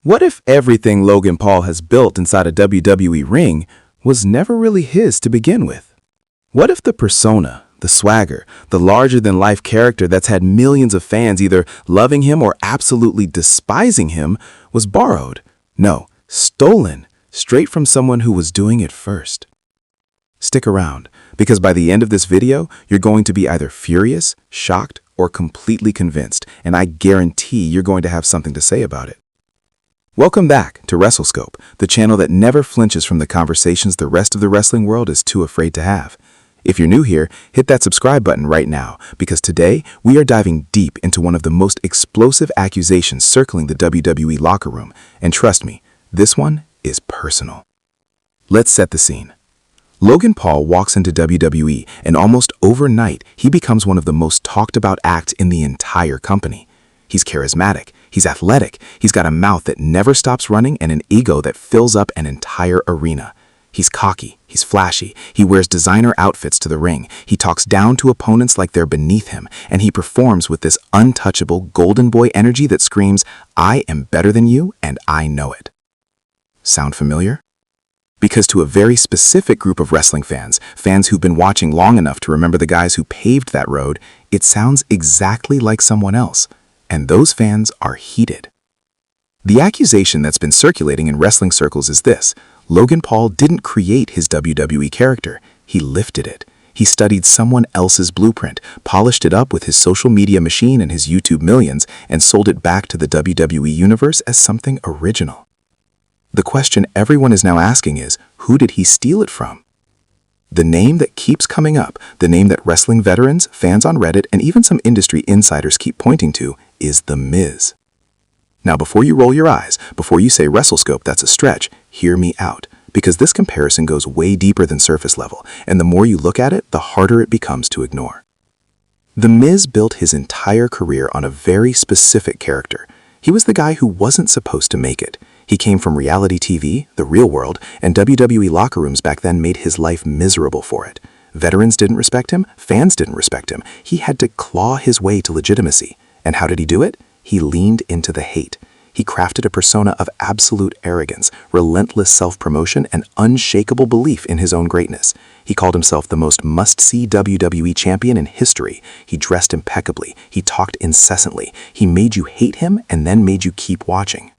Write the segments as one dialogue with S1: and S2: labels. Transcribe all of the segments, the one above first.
S1: What if everything Logan Paul has built inside a WWE ring was never really his to begin with? What if the persona, the swagger, the larger-than-life character that's had millions of fans either loving him or absolutely despising him was borrowed, no, stolen, straight from someone who was doing it first? Stick around, because by the end of this video, you're going to be either furious, shocked, or completely convinced, and I guarantee you're going to have something to say about it. Welcome back to WrestleScope, the channel that never flinches from the conversations the rest of the wrestling world is too afraid to have. If you're new here, hit that subscribe button right now, because today we are diving deep into one of the most explosive accusations circling the WWE locker room, and trust me, this one is personal. Let's set the scene. Logan Paul walks into WWE, and almost overnight, he becomes one of the most talked about acts in the entire company. He's charismatic, he's athletic, he's got a mouth that never stops running and an ego that fills up an entire arena. He's cocky, he's flashy, he wears designer outfits to the ring, he talks down to opponents like they're beneath him, and he performs with this untouchable golden boy energy that screams, "I am better than you and I know it." Sound familiar? Because to a very specific group of wrestling fans who've been watching long enough to remember the guys who paved that road, it sounds exactly like someone else. And those fans are heated. The accusation that's been circulating in wrestling circles is this: Logan Paul didn't create his WWE character, he lifted it. He studied someone else's blueprint, polished it up with his social media machine and his YouTube millions, and sold it back to the WWE universe as something original. The question everyone is now asking is, who did he steal it from? The name that keeps coming up, the name that wrestling veterans, fans on Reddit, and even some industry insiders keep pointing to, is The Miz. Now, before you roll your eyes, before you say WrestleScope, that's a stretch, hear me out, because this comparison goes way deeper than surface level, and the more you look at it, the harder it becomes to ignore. The Miz built his entire career on a very specific character. He was the guy who wasn't supposed to make it. He came from reality TV, the real world, and WWE locker rooms back then made his life miserable for it. Veterans didn't respect him, fans didn't respect him. He had to claw his way to legitimacy. And how did he do it? He leaned into the hate. He crafted a persona of absolute arrogance, relentless self-promotion, and unshakable belief in his own greatness. He called himself the most must-see WWE champion in history. He dressed impeccably. He talked incessantly. He made you hate him and then made you keep watching.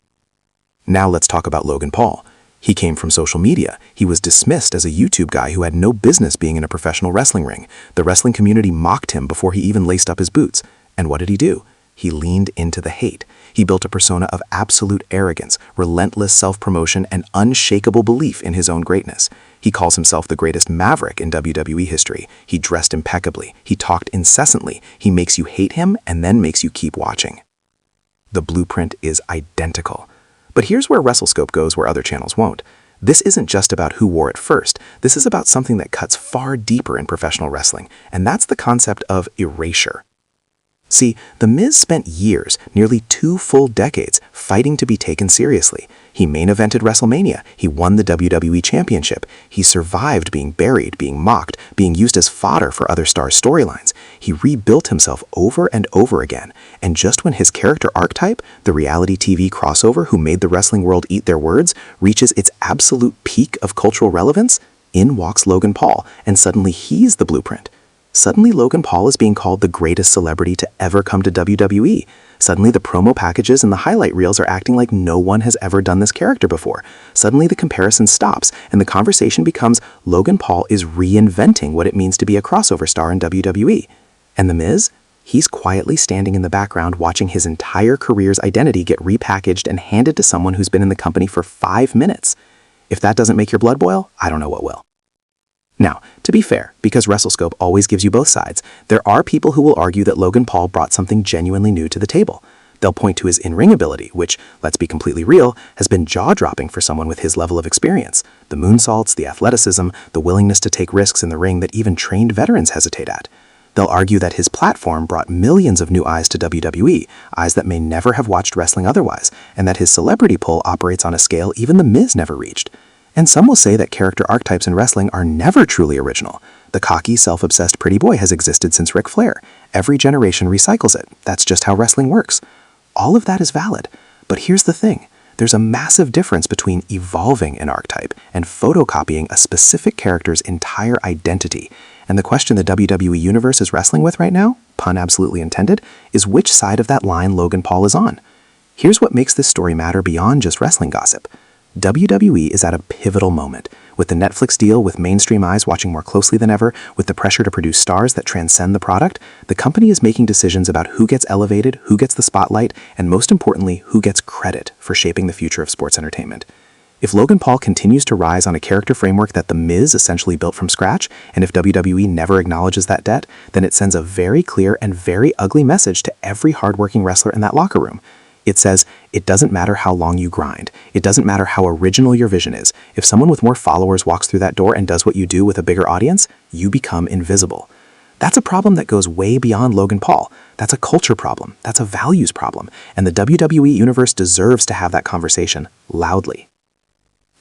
S1: Now let's talk about Logan Paul. He came from social media. He was dismissed as a YouTube guy who had no business being in a professional wrestling ring. The wrestling community mocked him before he even laced up his boots. And what did he do? He leaned into the hate. He built a persona of absolute arrogance, relentless self-promotion, and unshakable belief in his own greatness. He calls himself the greatest maverick in WWE history. He dressed impeccably. He talked incessantly. He makes you hate him and then makes you keep watching. The blueprint is identical. But here's where WrestleScope goes where other channels won't. This isn't just about who wore it first. This is about something that cuts far deeper in professional wrestling, and that's the concept of erasure. See, The Miz spent years, nearly 2 full decades, fighting to be taken seriously. He main evented WrestleMania. He won the WWE Championship. He survived being buried, being mocked, being used as fodder for other stars' storylines. He rebuilt himself over and over again. And just when his character archetype, the reality TV crossover who made the wrestling world eat their words, reaches its absolute peak of cultural relevance, in walks Logan Paul, and suddenly he's the blueprint. Suddenly, Logan Paul is being called the greatest celebrity to ever come to WWE. Suddenly, the promo packages and the highlight reels are acting like no one has ever done this character before. Suddenly, the comparison stops, and the conversation becomes Logan Paul is reinventing what it means to be a crossover star in WWE. And The Miz? He's quietly standing in the background watching his entire career's identity get repackaged and handed to someone who's been in the company for 5 minutes. If that doesn't make your blood boil, I don't know what will. Now, to be fair, because WrestleScope always gives you both sides, there are people who will argue that Logan Paul brought something genuinely new to the table. They'll point to his in-ring ability, which, let's be completely real, has been jaw-dropping for someone with his level of experience. The moonsaults, the athleticism, the willingness to take risks in the ring that even trained veterans hesitate at. They'll argue that his platform brought millions of new eyes to WWE, eyes that may never have watched wrestling otherwise, and that his celebrity pull operates on a scale even The Miz never reached. And some will say that character archetypes in wrestling are never truly original. The cocky, self-obsessed pretty boy has existed since Ric Flair. Every generation recycles it. That's just how wrestling works. All of that is valid. But here's the thing.
S2: There's a massive difference between evolving an archetype and photocopying a specific character's entire identity. And the question the WWE Universe is wrestling with right now, pun absolutely intended, is which side of that line Logan Paul is on. Here's what makes this story matter beyond just wrestling gossip. WWE is at a pivotal moment. With the Netflix deal, with mainstream eyes watching more closely than ever, with the pressure to produce stars that transcend the product, the company is making decisions about who gets elevated, who gets the spotlight, and most importantly, who gets credit for shaping the future of sports entertainment. If Logan Paul continues to rise on a character framework that The Miz essentially built from scratch, and if WWE never acknowledges that debt, then it sends a very clear and very ugly message to every hardworking wrestler in that locker room. It says, it doesn't matter how long you grind. It doesn't matter how original your vision is. If someone with more followers walks through that door and does what you do with a bigger audience, you become invisible. That's a problem that goes way beyond Logan Paul. That's a culture problem. That's a values problem. And the WWE Universe deserves to have that conversation loudly.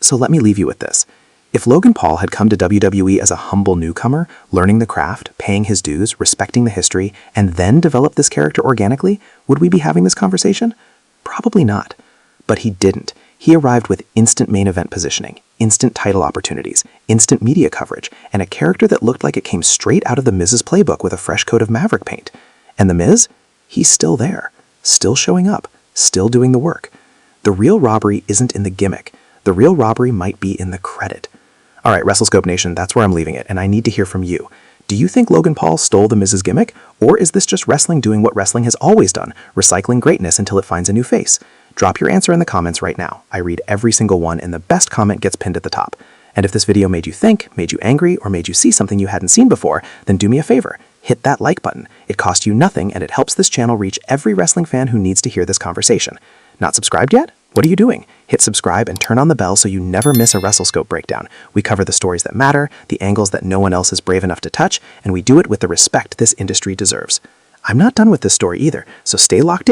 S2: So let me leave you with this. If Logan Paul had come to WWE as a humble newcomer, learning the craft, paying his dues, respecting the history, and then developed this character organically, would we be having this conversation? Probably not. But he didn't. He arrived with instant main event positioning, instant title opportunities, instant media coverage, and a character that looked like it came straight out of The Miz's playbook with a fresh coat of Maverick paint. And The Miz? He's still there, still showing up, still doing the work. The real robbery isn't in the gimmick. The real robbery might be in the credit. All right, WrestleScope Nation, that's where I'm leaving it, and I need to hear from you. Do you think Logan Paul stole The Miz's gimmick, or is this just wrestling doing what wrestling has always done, recycling greatness until it finds a new face? Drop your answer in the comments right now. I read every single one, and the best comment gets pinned at the top. And if this video made you think, made you angry, or made you see something you hadn't seen before, then do me a favor. Hit that like button. It costs you nothing, and it helps this channel reach every wrestling fan who needs to hear this conversation. Not subscribed yet? What are you doing? Hit subscribe and turn on the bell so you never miss a WrestleScope breakdown. We cover the stories that matter, the angles that no one else is brave enough to touch, and we do it with the respect this industry deserves. I'm not done with this story either, so stay locked in.